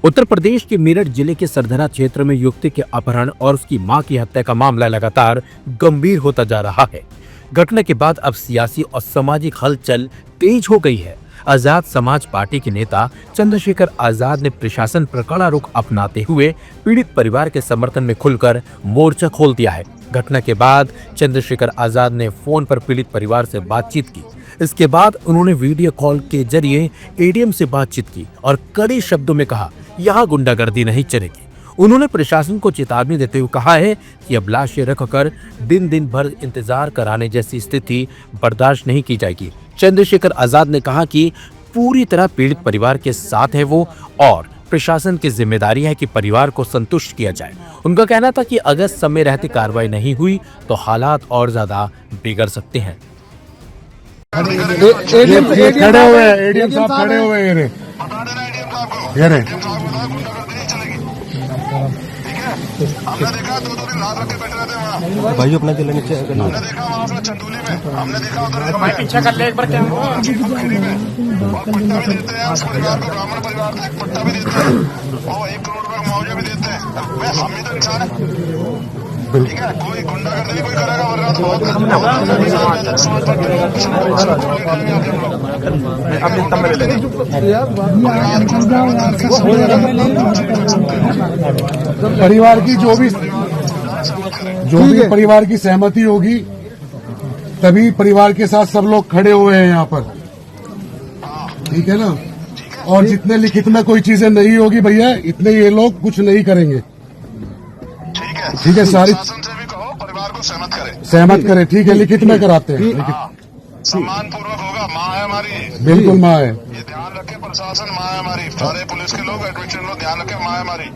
उत्तर प्रदेश के मेरठ जिले के सरधरा क्षेत्र में युवती के अपहरण और उसकी मां की हत्या का मामला लगातार गंभीर होता जा रहा है। घटना के बाद अब सियासी और सामाजिक हलचल तेज हो गई है। आजाद समाज पार्टी के नेता चंद्रशेखर आजाद ने प्रशासन पर कड़ा रुख अपनाते हुए पीड़ित परिवार के समर्थन में खुलकर मोर्चा खोल दिया है। घटना के बाद चंद्रशेखर आजाद ने फोन पर पीड़ित परिवार से बातचीत की। इसके बाद उन्होंने वीडियो कॉल के जरिए एडीएम से बातचीत की और कड़े शब्दों में कहा, यहाँ गुंडागर्दी नहीं चलेगी। उन्होंने प्रशासन को चेतावनी देते हुए कहा है कि अब लाशें रखकर दिन भर इंतजार कराने जैसी स्थिति बर्दाश्त नहीं की जाएगी। चंद्रशेखर आजाद ने कहा कि पूरी तरह पीड़ित परिवार के साथ है वो और प्रशासन की जिम्मेदारी है कि परिवार को संतुष्ट किया जाए। उनका कहना था कि अगर समय रहते कार्रवाई नहीं हुई तो हालात और ज्यादा बिगड़ सकते हैं। खड़े हुए हैं, एडीएम साहब खड़े हुए हैं। ये रे हमने देखा 2 दिन लाल रख के बैठे रहते वहाँ। भाई अपना चले नीचे। हमने देखा वहाँ पे चंदूली में, हमने देखा उधर भाई पीछे कर ले एक बार क्या और पट्टा भी देते हैं उस परिवार को, ब्राह्मण परिवार को एक पट्टा भी देते हैं और 1 करोड़ रुपए मुआवजा भी देते हैं। हम भी तो इंसान है, ठीक है। कोई गुंडागर्दी भी कोई करेगा वरना तो परिवार की जो भी परिवार की सहमति होगी तभी परिवार के साथ सब लोग खड़े हुए हैं यहाँ पर, ठीक है ना। और जितने लिखित में कोई चीजें नहीं होगी भैया, इतने ये लोग कुछ नहीं करेंगे, ठीक है। सारी से भी कहो परिवार को सहमत करे, ठीक है। लिखित में कराते हैं, सम्मान पूर्वक होगा। माँ है हमारी, बिल्कुल माँ है। ये ध्यान रखे प्रशासन, माँ है हमारी। सारे पुलिस के लोग, एडमिशन लोग ध्यान रखे, माँ है हमारी।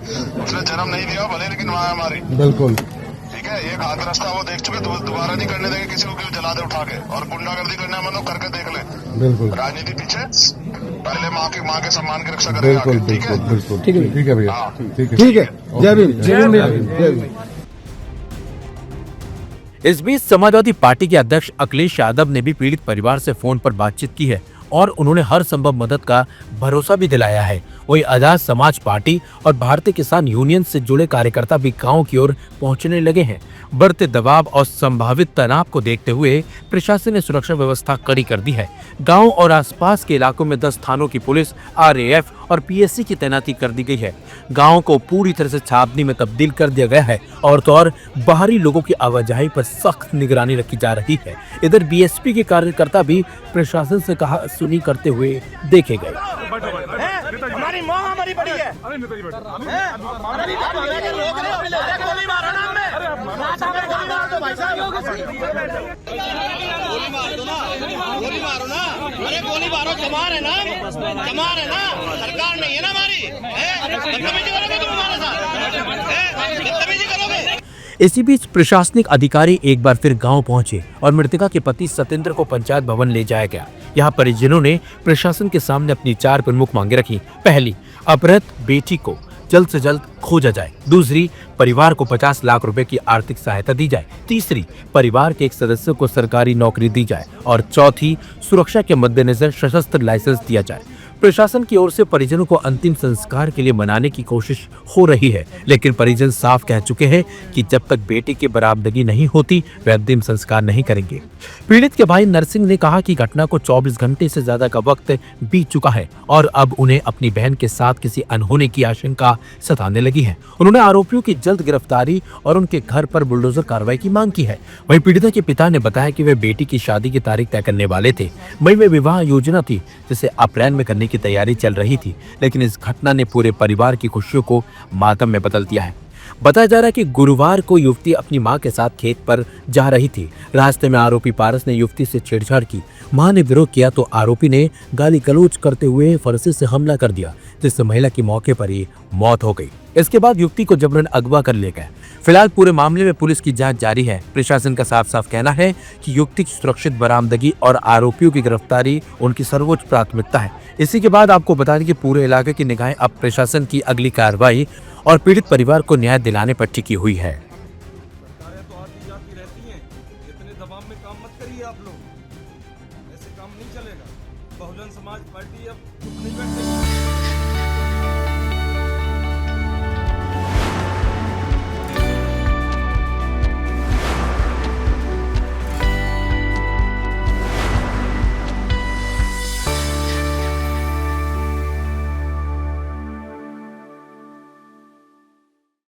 उसने जन्म नहीं दिया भले, लेकिन माँ है हमारी, बिल्कुल, ठीक है। एक हाथ रास्ता वो देख चुके, दोबारा नहीं करने देंगे किसी को, जला दे उठा के। और गुंडागर्दी करने में लोग करके देख ले, बिल्कुल। राजनीति पीछे, पहले माँ के सम्मान की रक्षा करेगा, बिल्कुल ठीक है। बिल्कुल बिल्कुल, ठीक है भैया, ठीक है। जय भीम, जय भीम। इस बीच समाजवादी पार्टी के अध्यक्ष अखिलेश यादव ने भी पीड़ित परिवार से फोन पर बातचीत की है और उन्होंने हर संभव मदद का भरोसा भी दिलाया है। वहीं आजाद समाज पार्टी और भारतीय किसान यूनियन से जुड़े कार्यकर्ता भी गांव की ओर पहुंचने लगे हैं। बढ़ते दबाव और संभावित तनाव को देखते हुए प्रशासन ने सुरक्षा व्यवस्था कड़ी कर दी है। गांव और आसपास के इलाकों में 10 थानों की पुलिस, आरएएफ और पीएससी की तैनाती कर दी गई है। गांव को पूरी तरह से छावनी में तब्दील कर दिया गया है और तो और बाहरी लोगों की आवाजाही पर सख्त निगरानी रखी जा रही है। इधर बीएसपी के कार्यकर्ता भी प्रशासन से कहा सुनी करते हुए देखे गए। हमारी माँ हमारी बड़ी है। गोली मारो ना, अरे गोली मारो, जमार है ना, सरकार नहीं है ना हमारी, बदतमीजी करोगे तुम हमारे साथ, बदतमीजी करोगे। इसी बीच प्रशासनिक अधिकारी एक बार फिर गांव पहुंचे और मृतका के पति सत्येंद्र को पंचायत भवन ले जाया गया। यहां परिजनों ने प्रशासन के सामने अपनी 4 प्रमुख मांगे रखी। पहली, अपहृत बेटी को जल्द से जल्द खोजा जाए। दूसरी, परिवार को 50 लाख रुपए की आर्थिक सहायता दी जाए। तीसरी, परिवार के एक सदस्य को सरकारी नौकरी दी जाए और चौथी, सुरक्षा के मद्देनजर सशस्त्र लाइसेंस दिया जाए। प्रशासन की ओर से परिजनों को अंतिम संस्कार के लिए मनाने की कोशिश हो रही है, लेकिन परिजन साफ कह चुके हैं कि जब तक बेटी की बरामदगी नहीं होती वे अंतिम संस्कार नहीं करेंगे। पीड़ित के भाई नरसिंह ने कहा कि घटना को 24 घंटे से ज्यादा का वक्त बीत चुका है और अब उन्हें अपनी बहन के साथ किसी अनहोनी की आशंका सताने लगी है। उन्होंने आरोपियों की जल्द गिरफ्तारी और उनके घर पर बुलडोजर कार्रवाई की मांग की है। वहीं पीड़िता के पिता ने बताया कि वे बेटी की शादी की तारीख तय करने वाले थे। मई में विवाह योजना थी जिसे अप्रैल में करने की तैयारी चल रही थी, लेकिन इस घटना ने पूरे परिवार की खुशियों को मातम में बदल दिया है। बताया जा रहा है कि गुरुवार को युवती अपनी मां के साथ खेत पर जा रही थी। रास्ते में आरोपी पारस ने युवती से छेड़छाड़ की। मां ने विरोध किया तो आरोपी ने गाली गलौज करते हुए फरसे से हमला कर दिया, जिससे महिला की मौके पर ही मौत हो गई। इसके बाद युवती को जबरन अगवा कर ले गए। फिलहाल पूरे मामले में पुलिस की जांच जारी है। प्रशासन का साफ साफ कहना है कि युवती की सुरक्षित बरामदगी और आरोपियों की गिरफ्तारी उनकी सर्वोच्च प्राथमिकता है। इसी के बाद आपको बता दें कि पूरे इलाके की निगाहें अब प्रशासन की अगली कार्रवाई और पीड़ित परिवार को न्याय दिलाने पर टिकी हुई है। सरकारें तो आती जाती रहती हैं, इतने दबाव में काम मत करिए आप लोग, ऐसे काम नहीं चलेगा। बहुजन समाज पार्टी अब चुप नहीं बैठने